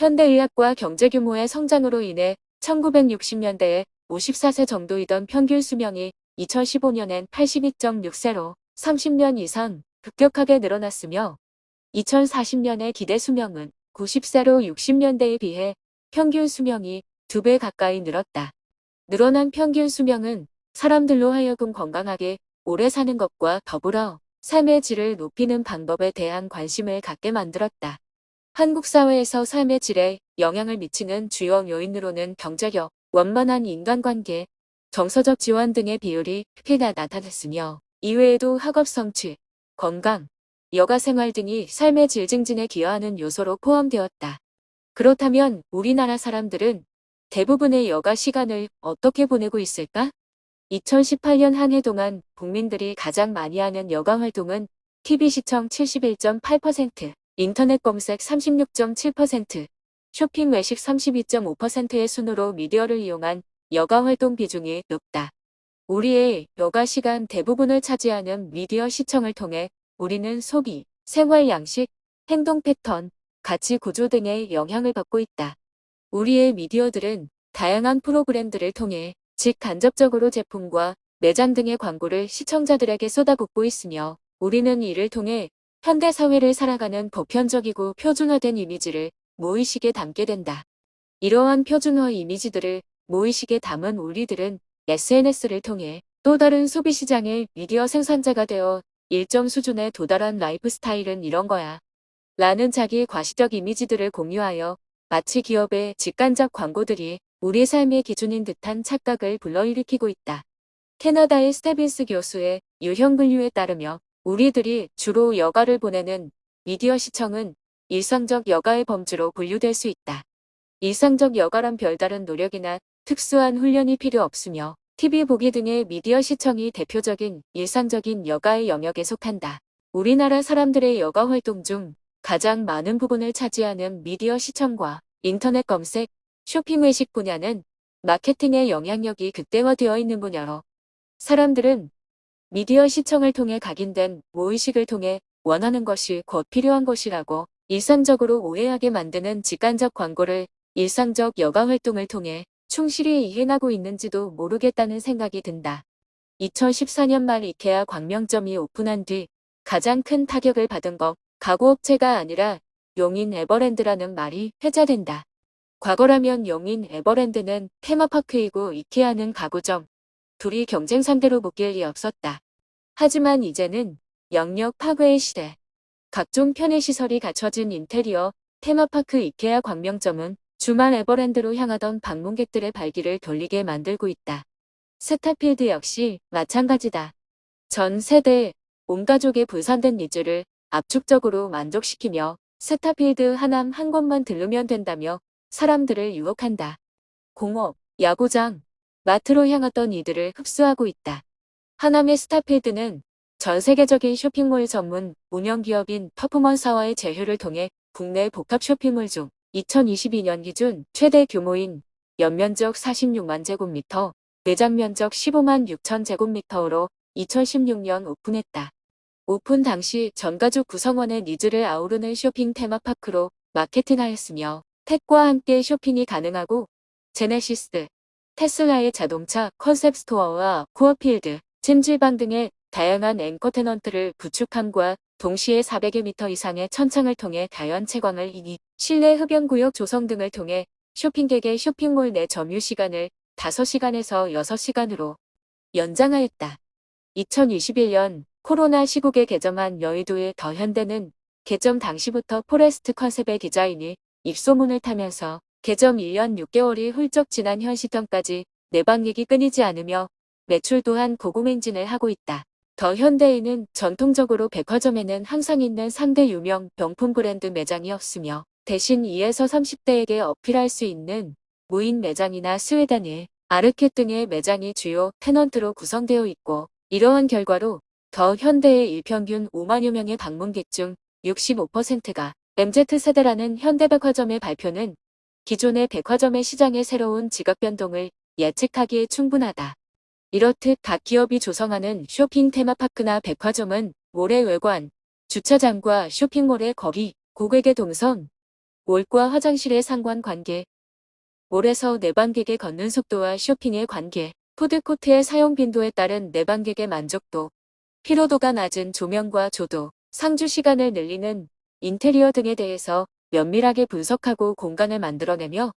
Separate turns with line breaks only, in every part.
현대의학과 경제규모의 성장으로 인해 1960년대에 54세 정도이던 평균 수명이 2015년엔 82.6세로 30년 이상 급격하게 늘어났으며 2040년의 기대 수명은 90세로 60년대에 비해 평균 수명이 2배 가까이 늘었다. 늘어난 평균 수명은 사람들로 하여금 건강하게 오래 사는 것과 더불어 삶의 질을 높이는 방법에 대한 관심을 갖게 만들었다. 한국 사회에서 삶의 질에 영향을 미치는 주요 요인으로는 경제력, 원만한 인간관계, 정서적 지원 등의 비율이 크게 나타났으며 이외에도 학업 성취, 건강, 여가 생활 등이 삶의 질 증진에 기여하는 요소로 포함되었다. 그렇다면 우리나라 사람들은 대부분의 여가 시간을 어떻게 보내고 있을까? 2018년 한 해 동안 국민들이 가장 많이 하는 여가 활동은 TV 시청 71.8%, 인터넷 검색 36.7%, 쇼핑 외식 32.5%의 순으로 미디어를 이용한 여가 활동 비중이 높다. 우리의 여가 시간 대부분을 차지하는 미디어 시청을 통해 우리는 소비, 생활 양식, 행동 패턴, 가치 구조 등의 영향을 받고 있다. 우리의 미디어들은 다양한 프로그램들을 통해 직간접적으로 제품과 매장 등의 광고를 시청자들에게 쏟아붓고 있으며 우리는 이를 통해 현대사회를 살아가는 보편적이고 표준화된 이미지를 무의식에 담게 된다. 이러한 표준화 이미지들을 무의식에 담은 우리들은 SNS를 통해 또 다른 소비시장의 미디어 생산자가 되어 일정 수준에 도달한 라이프 스타일은 이런 거야. 라는 자기 과시적 이미지들을 공유하여 마치 기업의 직간접 광고들이 우리 삶의 기준인 듯한 착각을 불러일으키고 있다. 캐나다의 스테빈스 교수의 유형 분류에 따르며 우리들이 주로 여가를 보내는 미디어 시청은 일상적 여가의 범주로 분류될 수 있다. 일상적 여가란 별다른 노력이나 특수한 훈련이 필요 없으며 TV 보기 등의 미디어 시청이 대표적인 일상적인 여가의 영역에 속한다. 우리나라 사람들의 여가 활동 중 가장 많은 부분을 차지하는 미디어 시청과 인터넷 검색, 쇼핑 외식 분야는 마케팅의 영향력이 극대화되어 있는 분야로 사람들은 미디어 시청을 통해 각인된 무의식을 통해 원하는 것이 곧 필요한 것이라고 일상적으로 오해하게 만드는 직간접 광고를 일상적 여가 활동을 통해 충실히 이행하고 있는지도 모르겠다는 생각이 든다. 2014년 말 이케아 광명점이 오픈한 뒤 가장 큰 타격을 받은 것, 가구업체가 아니라 용인 에버랜드라는 말이 회자된다. 과거라면 용인 에버랜드는 테마파크이고 이케아는 가구점, 둘이 경쟁 상대로 묶일 리 없었다. 하지만 이제는 영역 파괴의 시대. 각종 편의시설이 갖춰진 인테리어, 테마파크 이케아 광명점은 주말 에버랜드로 향하던 방문객들의 발길을 돌리게 만들고 있다. 스타필드 역시 마찬가지다. 전 세대, 온 가족의 분산된 니즈를 압축적으로 만족시키며 스타필드 하남 한 곳만 들르면 된다며 사람들을 유혹한다. 공업, 야구장, 마트로 향했던 이들을 흡수하고 있다. 하남의 스타필드는 전 세계적인 쇼핑몰 전문 운영기업인 퍼포먼스와의 제휴를 통해 국내 복합 쇼핑몰 중 2022년 기준 최대 규모인 연면적 46만 제곱미터, 매장 면적 15만 6천 제곱미터로 2016년 오픈했다. 오픈 당시 전가족 구성원의 니즈를 아우르는 쇼핑 테마파크로 마케팅하였으며 택과 함께 쇼핑이 가능하고 제네시스, 테슬라의 자동차 컨셉 스토어와 코어필드, 찜질방 등의 다양한 앵커 테넌트를 구축함과 동시에 400여 미터 이상의 천창을 통해 자연 채광을 이니 실내 흡연구역 조성 등을 통해 쇼핑객의 쇼핑몰 내 점유 시간을 5시간에서 6시간으로 연장하였다. 2021년 코로나 시국에 개점한 여의도의 더 현대는 개점 당시부터 포레스트 컨셉의 디자인이 입소문을 타면서 개점 1년 6개월이 훌쩍 지난 현 시점까지 내방얘기 끊이지 않으며 매출 또한 고공행진을 하고 있다. 더 현대에는 전통적으로 백화점에는 항상 있는 3대 유명 명품 브랜드 매장이 없으며 대신 2에서 30대에게 어필할 수 있는 무인 매장이나 스웨덴의 아르켓 등의 매장이 주요 테넌트로 구성되어 있고 이러한 결과로 더 현대의 일평균 5만여 명의 방문객 중 65%가 MZ세대라는 현대백화점의 발표는 기존의 백화점의 시장의 새로운 지각 변동을 예측하기에 충분하다. 이렇듯 각 기업이 조성하는 쇼핑 테마파크나 백화점은 몰의 외관, 주차장과 쇼핑몰의 거리, 고객의 동선, 몰과 화장실의 상관관계, 몰에서 내방객의 걷는 속도와 쇼핑의 관계, 푸드코트의 사용 빈도에 따른 내방객의 만족도, 피로도가 낮은 조명과 조도, 상주 시간을 늘리는 인테리어 등에 대해서 면밀하게 분석하고 공간을 만들어내며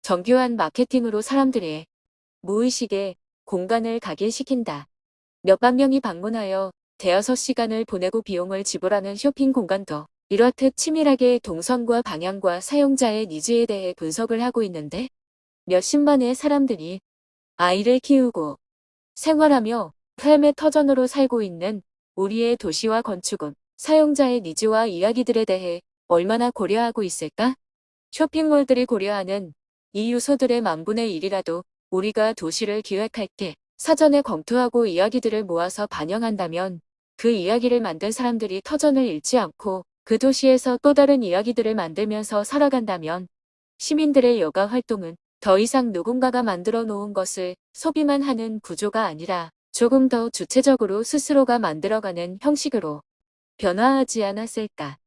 정교한 마케팅으로 사람들의 무의식에 공간을 각인시킨다. 몇만 명이 방문하여 대여섯 시간을 보내고 비용을 지불하는 쇼핑 공간도 이렇듯 치밀하게 동선과 방향과 사용자의 니즈에 대해 분석을 하고 있는데 몇십만의 사람들이 아이를 키우고 생활하며 삶의 터전으로 살고 있는 우리의 도시와 건축은 사용자의 니즈와 이야기들에 대해 얼마나 고려하고 있을까? 쇼핑몰들이 고려하는 이 요소들의 만분의 1이라도 우리가 도시를 기획할 때 사전에 검토하고 이야기들을 모아서 반영한다면 그 이야기를 만든 사람들이 터전을 잃지 않고 그 도시에서 또 다른 이야기들을 만들면서 살아간다면 시민들의 여가 활동은 더 이상 누군가가 만들어 놓은 것을 소비만 하는 구조가 아니라 조금 더 주체적으로 스스로가 만들어가는 형식으로 변화하지 않았을까.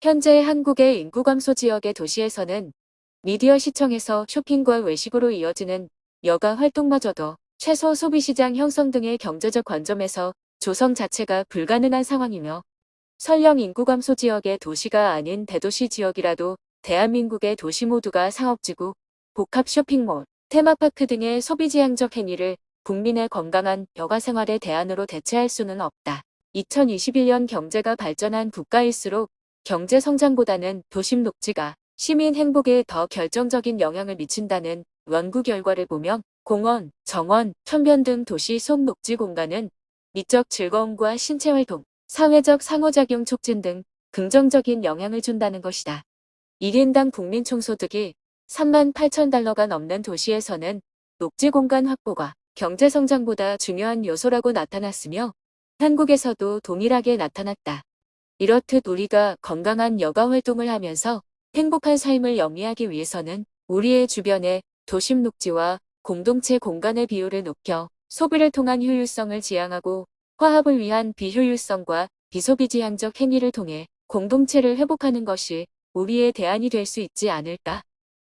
현재 한국의 인구 감소 지역의 도시에서는 미디어 시청에서 쇼핑과 외식으로 이어지는 여가 활동마저도 최소 소비시장 형성 등의 경제적 관점에서 조성 자체가 불가능한 상황이며 설령 인구 감소 지역의 도시가 아닌 대도시 지역이라도 대한민국의 도시 모두가 상업지구, 복합 쇼핑몰, 테마파크 등의 소비지향적 행위를 국민의 건강한 여가 생활의 대안으로 대체할 수는 없다. 2021년 경제가 발전한 국가일수록 경제 성장보다는 도심 녹지가 시민 행복에 더 결정적인 영향을 미친다는 연구 결과를 보면 공원, 정원, 천변 등 도시 속 녹지 공간은 미적 즐거움과 신체활동, 사회적 상호작용 촉진 등 긍정적인 영향을 준다는 것이다. 1인당 국민 총소득이 3만 8천 달러가 넘는 도시에서는 녹지 공간 확보가 경제 성장보다 중요한 요소라고 나타났으며 한국에서도 동일하게 나타났다. 이렇듯 우리가 건강한 여가 활동을 하면서 행복한 삶을 영위하기 위해서는 우리의 주변에 도심 녹지와 공동체 공간의 비율을 높여 소비를 통한 효율성을 지향하고 화합을 위한 비효율성과 비소비지향적 행위를 통해 공동체를 회복하는 것이 우리의 대안이 될 수 있지 않을까?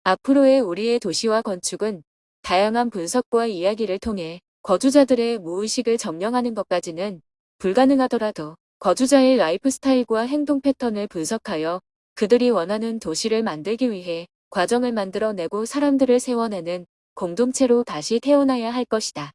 앞으로의 우리의 도시와 건축은 다양한 분석과 이야기를 통해 거주자들의 무의식을 점령하는 것까지는 불가능하더라도 거주자의 라이프 스타일과 행동 패턴을 분석하여 그들이 원하는 도시를 만들기 위해 과정을 만들어내고 사람들을 세워내는 공동체로 다시 태어나야 할 것이다.